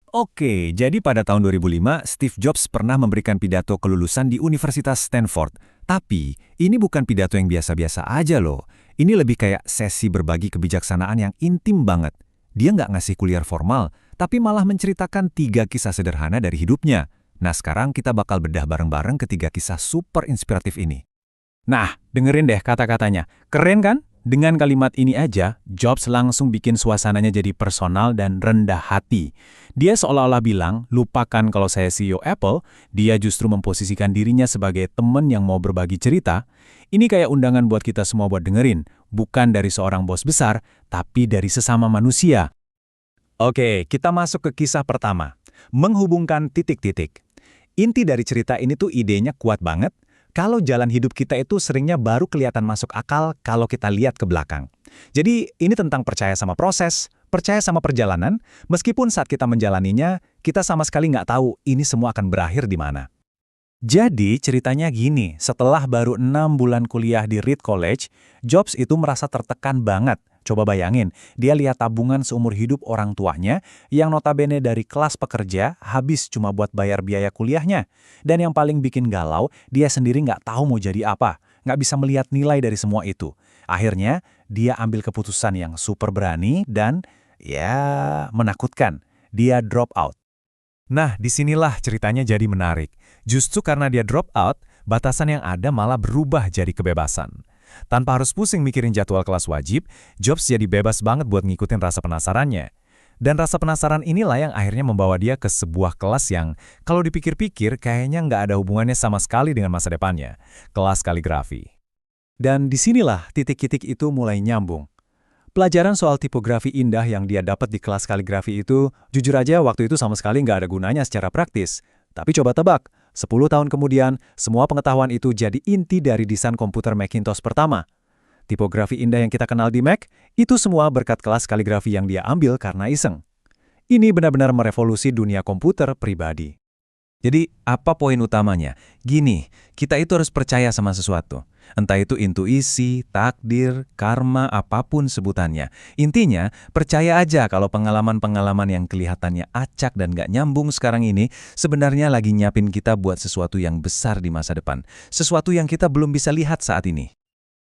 Oke, jadi pada tahun 2005, Steve Jobs pernah memberikan pidato kelulusan di Universitas Stanford. Tapi, ini bukan pidato yang biasa-biasa aja loh. Ini lebih kayak sesi berbagi kebijaksanaan yang intim banget. Dia nggak ngasih kuliah formal, tapi malah menceritakan 3 kisah sederhana dari hidupnya. Nah, sekarang kita bakal bedah bareng-bareng ketiga kisah super inspiratif ini. Nah, dengerin deh kata-katanya. Keren kan? Dengan kalimat ini aja, Jobs langsung bikin suasananya jadi personal dan rendah hati. Dia seolah-olah bilang, lupakan kalau saya CEO Apple, dia justru memposisikan dirinya sebagai teman yang mau berbagi cerita. Ini kayak undangan buat kita semua buat dengerin, bukan dari seorang bos besar, tapi dari sesama manusia. Oke, kita masuk ke kisah pertama. Menghubungkan titik-titik. Inti dari cerita ini tuh idenya kuat banget. Kalau jalan hidup kita itu seringnya baru kelihatan masuk akal kalau kita lihat ke belakang. Jadi ini tentang percaya sama proses, percaya sama perjalanan, meskipun saat kita menjalaninya, kita sama sekali nggak tahu ini semua akan berakhir di mana. Jadi ceritanya gini, setelah baru 6 bulan kuliah di Reed College, Jobs itu merasa tertekan banget. Coba bayangin, dia lihat tabungan seumur hidup orang tuanya yang notabene dari kelas pekerja habis cuma buat bayar biaya kuliahnya. Dan yang paling bikin galau, dia sendiri nggak tahu mau jadi apa, nggak bisa melihat nilai dari semua itu. Akhirnya, dia ambil keputusan yang super berani dan, ya, menakutkan. Dia drop out. Nah, disinilah ceritanya jadi menarik. Justru karena dia drop out, batasan yang ada malah berubah jadi kebebasan. Tanpa harus pusing mikirin jadwal kelas wajib, Jobs jadi bebas banget buat ngikutin rasa penasarannya. Dan rasa penasaran inilah yang akhirnya membawa dia ke sebuah kelas yang, kalau dipikir-pikir, kayaknya nggak ada hubungannya sama sekali dengan masa depannya. Kelas kaligrafi. Dan disinilah titik-titik itu mulai nyambung. Pelajaran soal tipografi indah yang dia dapat di kelas kaligrafi itu, jujur aja waktu itu sama sekali nggak ada gunanya secara praktis. Tapi coba tebak, 10 tahun kemudian, semua pengetahuan itu jadi inti dari desain komputer Macintosh pertama. Tipografi indah yang kita kenal di Mac, itu semua berkat kelas kaligrafi yang dia ambil karena iseng. Ini benar-benar merevolusi dunia komputer pribadi. Jadi, apa poin utamanya? Gini, kita itu harus percaya sama sesuatu. Entah itu intuisi, takdir, karma, apapun sebutannya. Intinya, percaya aja kalau pengalaman-pengalaman yang kelihatannya acak dan gak nyambung sekarang ini, sebenarnya lagi nyiapin kita buat sesuatu yang besar di masa depan. Sesuatu yang kita belum bisa lihat saat ini.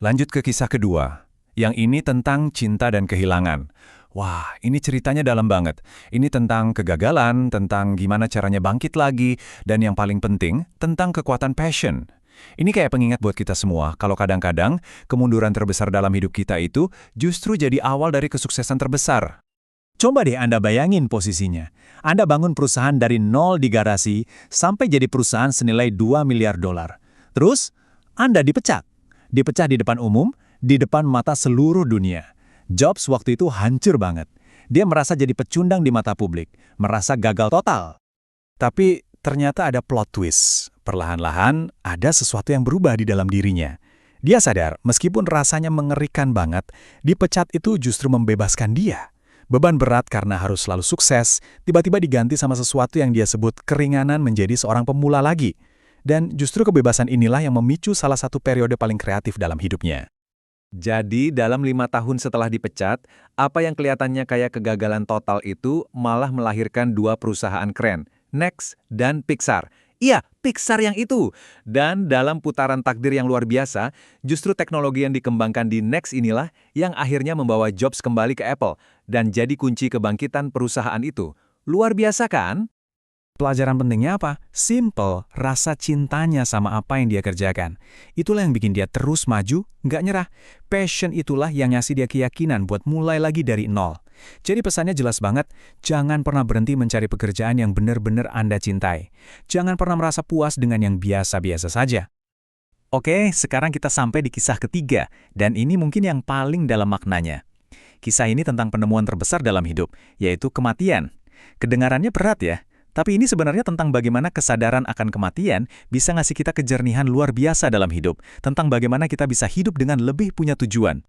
Lanjut ke kisah kedua. Yang ini tentang cinta dan kehilangan. Wah, ini ceritanya dalam banget. Ini tentang kegagalan, tentang gimana caranya bangkit lagi, dan yang paling penting, tentang kekuatan passion. Ini kayak pengingat buat kita semua, kalau kadang-kadang kemunduran terbesar dalam hidup kita itu justru jadi awal dari kesuksesan terbesar. Coba deh Anda bayangin posisinya. Anda bangun perusahaan dari nol di garasi sampai jadi perusahaan senilai 2 miliar dolar. Terus, Anda dipecat. Dipecat di depan umum, di depan mata seluruh dunia. Jobs waktu itu hancur banget. Dia merasa jadi pecundang di mata publik, merasa gagal total. Tapi ternyata ada plot twist. Perlahan-lahan ada sesuatu yang berubah di dalam dirinya. Dia sadar, meskipun rasanya mengerikan banget, dipecat itu justru membebaskan dia. Beban berat karena harus selalu sukses, tiba-tiba diganti sama sesuatu yang dia sebut keringanan menjadi seorang pemula lagi. Dan justru kebebasan inilah yang memicu salah satu periode paling kreatif dalam hidupnya. Jadi, dalam 5 tahun setelah dipecat, apa yang kelihatannya kayak kegagalan total itu malah melahirkan 2 perusahaan keren, Next dan Pixar. Iya, Pixar yang itu. Dan dalam putaran takdir yang luar biasa, justru teknologi yang dikembangkan di Next inilah yang akhirnya membawa Jobs kembali ke Apple dan jadi kunci kebangkitan perusahaan itu. Luar biasa kan? Pelajaran pentingnya apa? Simple, rasa cintanya sama apa yang dia kerjakan. Itulah yang bikin dia terus maju, nggak nyerah. Passion itulah yang ngasih dia keyakinan buat mulai lagi dari nol. Jadi pesannya jelas banget, jangan pernah berhenti mencari pekerjaan yang benar-benar Anda cintai. Jangan pernah merasa puas dengan yang biasa-biasa saja. Oke, sekarang kita sampai di kisah ketiga, dan ini mungkin yang paling dalam maknanya. Kisah ini tentang penemuan terbesar dalam hidup, yaitu kematian. Kedengarannya berat ya? Tapi ini sebenarnya tentang bagaimana kesadaran akan kematian bisa ngasih kita kejernihan luar biasa dalam hidup, tentang bagaimana kita bisa hidup dengan lebih punya tujuan.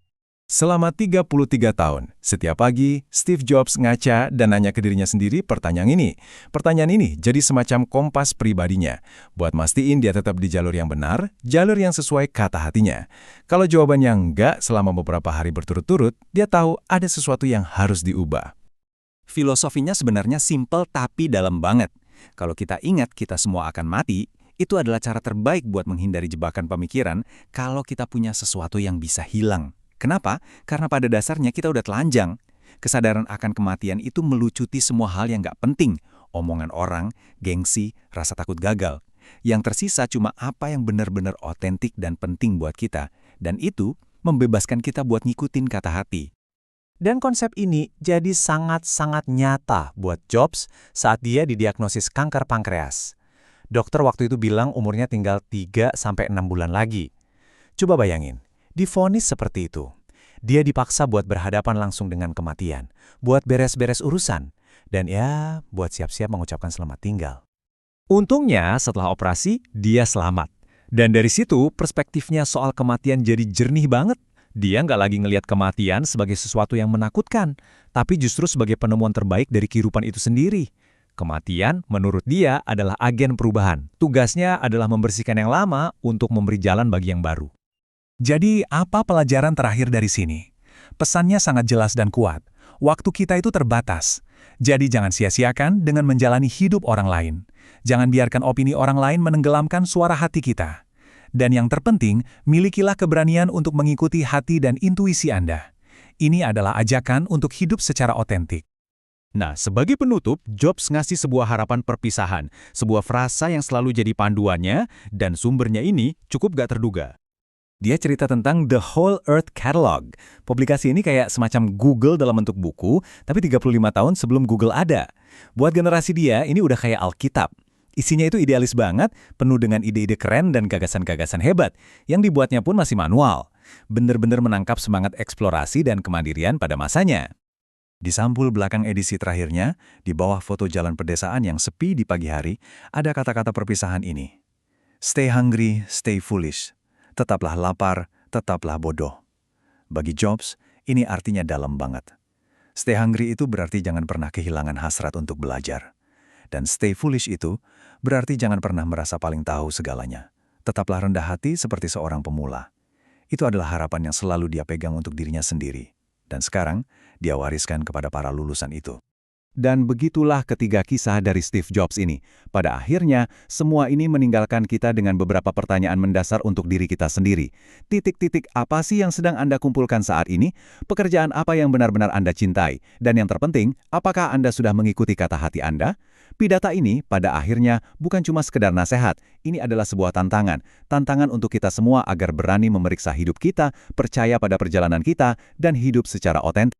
Selama 33 tahun, setiap pagi, Steve Jobs ngaca dan nanya ke dirinya sendiri pertanyaan ini. Pertanyaan ini jadi semacam kompas pribadinya, buat mastiin dia tetap di jalur yang benar, jalur yang sesuai kata hatinya. Kalau jawabannya enggak selama beberapa hari berturut-turut, dia tahu ada sesuatu yang harus diubah. Filosofinya sebenarnya simpel tapi dalam banget. Kalau kita ingat kita semua akan mati, itu adalah cara terbaik buat menghindari jebakan pemikiran kalau kita punya sesuatu yang bisa hilang. Kenapa? Karena pada dasarnya kita udah telanjang. Kesadaran akan kematian itu melucuti semua hal yang nggak penting. Omongan orang, gengsi, rasa takut gagal. Yang tersisa cuma apa yang benar-benar otentik dan penting buat kita. Dan itu membebaskan kita buat ngikutin kata hati. Dan konsep ini jadi sangat-sangat nyata buat Jobs saat dia didiagnosis kanker pankreas. Dokter waktu itu bilang umurnya tinggal 3-6 bulan lagi. Coba bayangin, divonis seperti itu. Dia dipaksa buat berhadapan langsung dengan kematian, buat beres-beres urusan, dan ya, buat siap-siap mengucapkan selamat tinggal. Untungnya setelah operasi, dia selamat. Dan dari situ perspektifnya soal kematian jadi jernih banget. Dia nggak lagi ngelihat kematian sebagai sesuatu yang menakutkan, tapi justru sebagai penemuan terbaik dari kehidupan itu sendiri. Kematian, menurut dia, adalah agen perubahan. Tugasnya adalah membersihkan yang lama untuk memberi jalan bagi yang baru. Jadi, apa pelajaran terakhir dari sini? Pesannya sangat jelas dan kuat. Waktu kita itu terbatas. Jadi jangan sia-siakan dengan menjalani hidup orang lain. Jangan biarkan opini orang lain menenggelamkan suara hati kita. Dan yang terpenting, milikilah keberanian untuk mengikuti hati dan intuisi Anda. Ini adalah ajakan untuk hidup secara otentik. Nah, sebagai penutup, Jobs ngasih sebuah harapan perpisahan, sebuah frasa yang selalu jadi panduannya, dan sumbernya ini cukup gak terduga. Dia cerita tentang The Whole Earth Catalog. Publikasi ini kayak semacam Google dalam bentuk buku, tapi 35 tahun sebelum Google ada. Buat generasi dia, ini udah kayak Alkitab. Isinya itu idealis banget, penuh dengan ide-ide keren dan gagasan-gagasan hebat, yang dibuatnya pun masih manual. Bener-bener menangkap semangat eksplorasi dan kemandirian pada masanya. Di sampul belakang edisi terakhirnya, di bawah foto jalan pedesaan yang sepi di pagi hari, ada kata-kata perpisahan ini. Stay hungry, stay foolish. Tetaplah lapar, tetaplah bodoh. Bagi Jobs, ini artinya dalam banget. Stay hungry itu berarti jangan pernah kehilangan hasrat untuk belajar. Dan stay foolish itu berarti jangan pernah merasa paling tahu segalanya. Tetaplah rendah hati seperti seorang pemula. Itu adalah harapan yang selalu dia pegang untuk dirinya sendiri. Dan sekarang, dia wariskan kepada para lulusan itu. Dan begitulah ketiga kisah dari Steve Jobs ini. Pada akhirnya, semua ini meninggalkan kita dengan beberapa pertanyaan mendasar untuk diri kita sendiri. Titik-titik apa sih yang sedang Anda kumpulkan saat ini? Pekerjaan apa yang benar-benar Anda cintai? Dan yang terpenting, apakah Anda sudah mengikuti kata hati Anda? Pidata ini pada akhirnya bukan cuma sekedar nasihat, ini adalah sebuah tantangan. Tantangan untuk kita semua agar berani memeriksa hidup kita, percaya pada perjalanan kita, dan hidup secara otentik.